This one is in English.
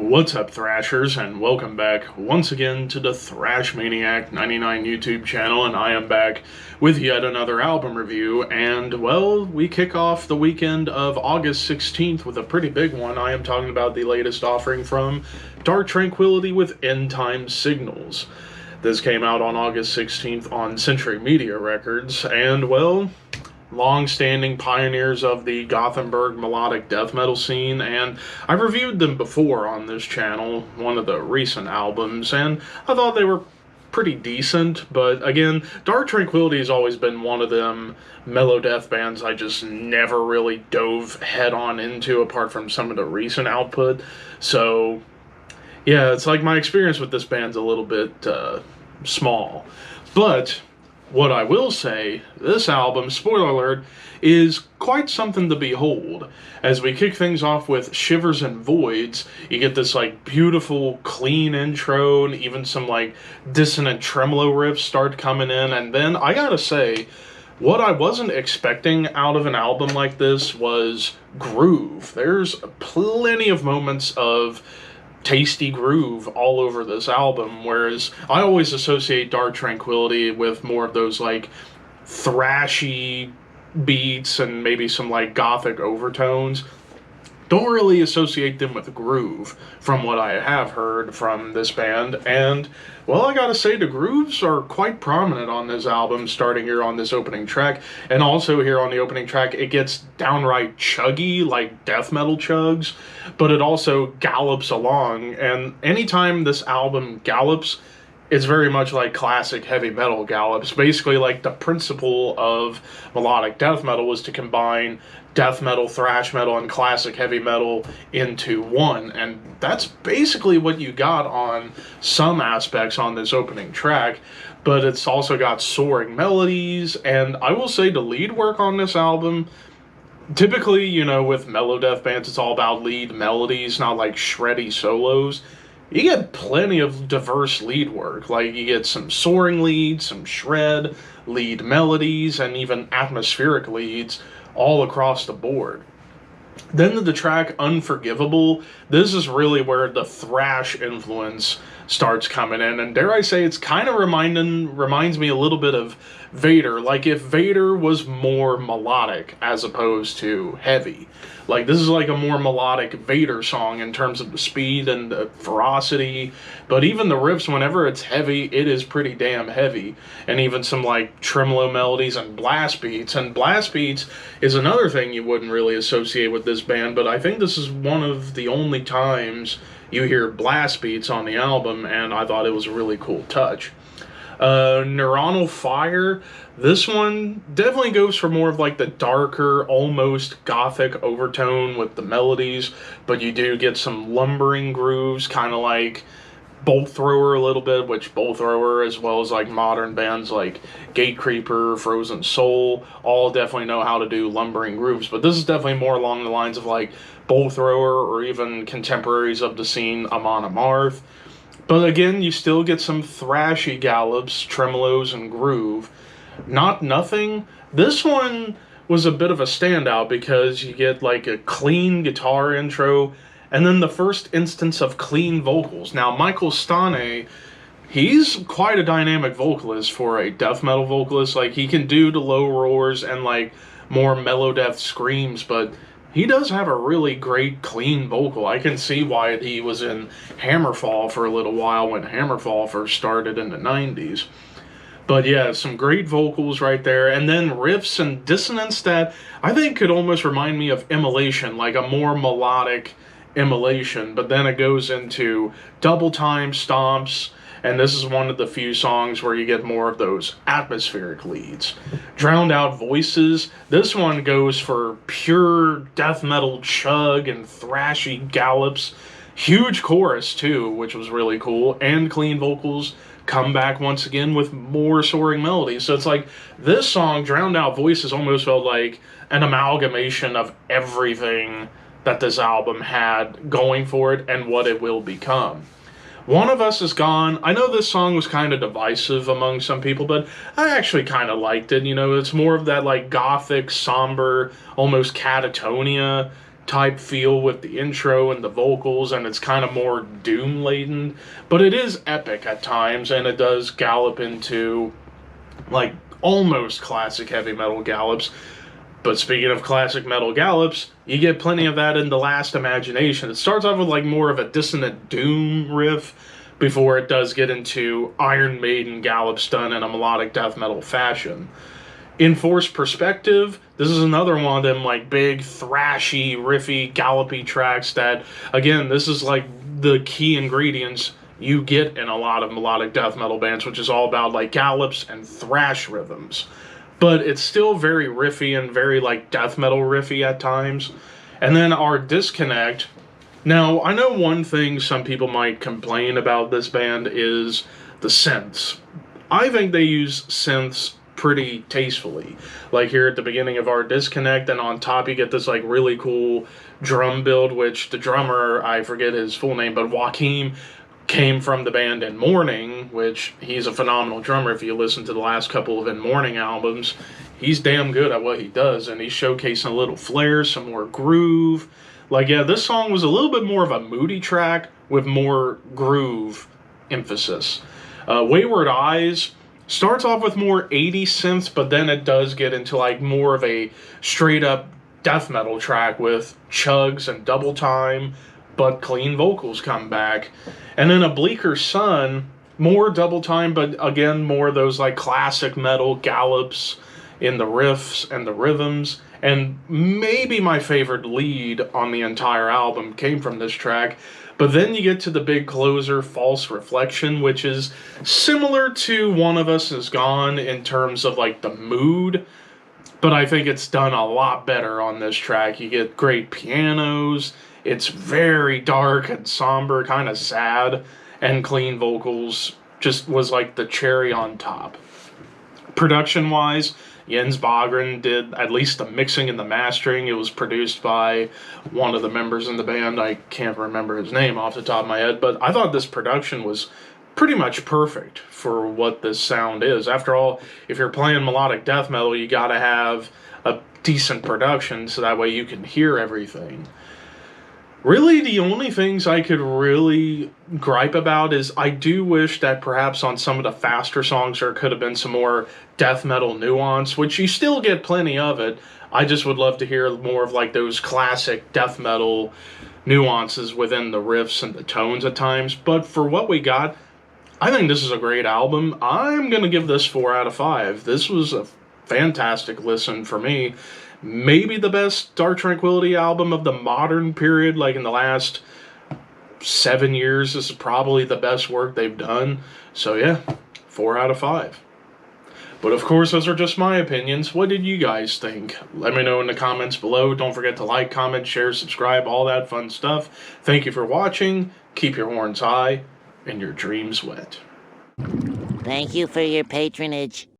What's up, Thrashers, and welcome back once again to the Thrash Maniac 99 YouTube channel, and I am back with yet another album review, and, well, we kick off the weekend of August 16th with a pretty big one. I am talking about the latest offering from Dark Tranquillity with ENDTIME Signals. This came out on August 16th on Century Media Records, and, well, long-standing pioneers of the Gothenburg melodic death metal scene, and I've reviewed them before on this channel, one of the recent albums, and I thought they were pretty decent. But again, Dark Tranquillity has always been one of them melodeath bands I just never really dove head-on into, apart from some of the recent output. So yeah, it's like my experience with this band's a little bit small. But what I will say, this album, spoiler alert, is quite something to behold. As we kick things off with Shivers and Voids, you get this like beautiful, clean intro, and even some like dissonant tremolo riffs start coming in, and then I gotta say, what I wasn't expecting out of an album like this was groove. There's plenty of moments of tasty groove all over this album, whereas I always associate Dark Tranquillity with more of those like thrashy beats and maybe some like gothic overtones. Don't really associate them with groove from what I have heard from this band, and well, I gotta say the grooves are quite prominent on this album, starting here on this opening track, and also here on the opening track it gets downright chuggy, like death metal chugs, but it also gallops along, and anytime this album gallops, it's very much like classic heavy metal gallops. Basically, like, the principle of melodic death metal was to combine death metal, thrash metal, and classic heavy metal into one, and that's basically what you got on some aspects on this opening track. But it's also got soaring melodies, and I will say the lead work on this album, typically, you know, with melodeath bands, it's all about lead melodies, not like shreddy solos. You get plenty of diverse lead work. Like, you get some soaring leads, some shred, lead melodies, and even atmospheric leads all across the board. Then to the track Unforgivable, this is really where the thrash influence starts coming in, and dare I say, it's kind of reminds me a little bit of Vader. Like, if Vader was more melodic as opposed to heavy. Like, this is like a more melodic Vader song in terms of the speed and the ferocity, but even the riffs, whenever it's heavy, it is pretty damn heavy. And even some like tremolo melodies and blast beats, and blast beats is another thing you wouldn't really associate with this band, but I think this is one of the only times you hear blast beats on the album, and I thought it was a really cool touch. Neuronal Fire, this one definitely goes for more of like the darker, almost gothic overtone with the melodies, but you do get some lumbering grooves, kind of like Bolt Thrower a little bit, which Bolt Thrower, as well as like modern bands like Gatecreeper, Frozen Soul, all definitely know how to do lumbering grooves, but this is definitely more along the lines of like Bolt Thrower, or even contemporaries of the scene, Amon Amarth. But again, you still get some thrashy gallops, tremolos, and groove. Not Nothing. This one was a bit of a standout because you get like a clean guitar intro, and then the first instance of clean vocals. Now, Michael Stane, he's quite a dynamic vocalist for a death metal vocalist. Like, he can do the low roars and like more melodeath screams, but he does have a really great, clean vocal. I can see why he was in Hammerfall for a little while when Hammerfall first started in the 90s. But yeah, some great vocals right there. And then riffs and dissonance that I think could almost remind me of Immolation, like a more melodic Immolation. But then it goes into double time stomps, and this is one of the few songs where you get more of those atmospheric leads. Drowned Out Voices, this one goes for pure death metal chug and thrashy gallops. Huge chorus too, which was really cool, and clean vocals come back once again with more soaring melodies. So it's like, this song, Drowned Out Voices, almost felt like an amalgamation of everything that this album had going for it and what it will become. One of Us Is Gone. I know this song was kind of divisive among some people, but I actually kind of liked it. You know, it's more of that like gothic, somber, almost catatonia type feel with the intro and the vocals, and it's kind of more doom laden, but it is epic at times, and it does gallop into like almost classic heavy metal gallops. But speaking of classic metal gallops, you get plenty of that in The Last Imagination. It starts off with like more of a dissonant doom riff before it does get into Iron Maiden gallops done in a melodic death metal fashion. Enforced Perspective, this is another one of them like big thrashy, riffy, gallopy tracks that, again, this is like the key ingredients you get in a lot of melodic death metal bands, which is all about like gallops and thrash rhythms. But it's still very riffy and very like death metal riffy at times. And then our Disconnect. Now, I know one thing some people might complain about this band is the synths. I think they use synths pretty tastefully. Like here at the beginning of our Disconnect, and on top you get this like really cool drum build, which the drummer, I forget his full name, but Joachim came from the band In Mourning, which he's a phenomenal drummer. If you listen to the last couple of In Mourning albums, he's damn good at what he does, and he's showcasing a little flair, some more groove. Like, yeah, this song was a little bit more of a moody track with more groove emphasis. Wayward Eyes starts off with more 80s synths, but then it does get into like more of a straight up death metal track with chugs and double time, but clean vocals come back. And then A Bleaker Sun, more double time, but again, more of those like classic metal gallops in the riffs and the rhythms. And maybe my favorite lead on the entire album came from this track. But then you get to the big closer, False Reflection, which is similar to One of Us Is Gone in terms of like the mood, but I think it's done a lot better on this track. You get great pianos, it's very dark and somber, kind of sad, and clean vocals just was like the cherry on top. Production-wise, Jens Bogren did at least the mixing and the mastering. It was produced by one of the members in the band. I can't remember his name off the top of my head, but I thought this production was pretty much perfect for what this sound is. After all, if you're playing melodic death metal, you gotta have a decent production so that way you can hear everything. Really, the only things I could really gripe about is I do wish that perhaps on some of the faster songs there could have been some more death metal nuance, which you still get plenty of it. I just would love to hear more of like those classic death metal nuances within the riffs and the tones at times. But for what we got, I think this is a great album. I'm going to give this 4 out of 5. This was a fantastic listen for me. Maybe the best Dark Tranquillity album of the modern period, like in the last 7 years. This is probably the best work they've done. So yeah, 4 out of 5. But of course, those are just my opinions. What did you guys think? Let me know in the comments below. Don't forget to like, comment, share, subscribe, all that fun stuff. Thank you for watching. Keep your horns high and your dreams wet. Thank you for your patronage.